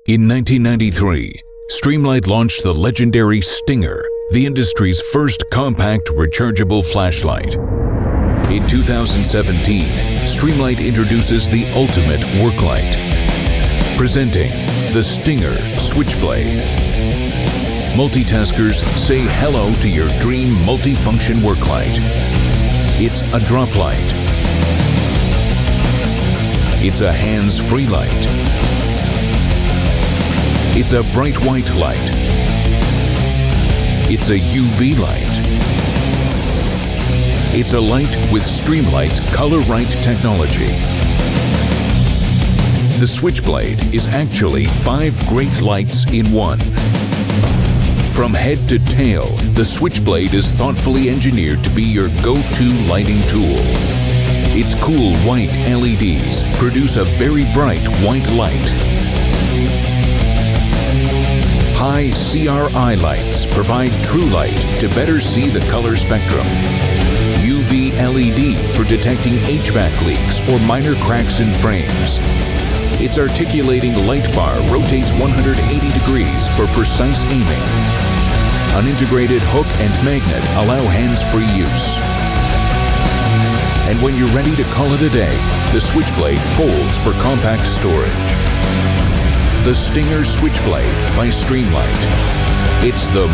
In 1993, Streamlight launched the legendary Stinger, the industry's first compact rechargeable flashlight. In 2017, Streamlight introduces the ultimate work light, presenting the Stinger Switchblade. Multitaskers, say hello to your dream multifunction work light. It's a drop light. It's a hands-free light. It's a bright white light. It's a UV light. It's a light with Streamlight's Color-Right technology. The Switchblade is actually 5 great lights in one. From head to tail, the Switchblade is thoughtfully engineered to be your go-to lighting tool. Its cool white LEDs produce a very bright white light. High CRI lights provide true light to better see the color spectrum. UV LED for detecting HVAC leaks or minor cracks in frames. Its articulating light bar rotates 180 degrees for precise aiming. An integrated hook and magnet allow hands-free use. And when you're ready to call it a day, the Switchblade folds for compact storage. The Stinger Switchblade by Streamlight. It's the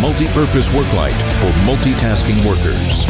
multi-purpose work light for multitasking workers.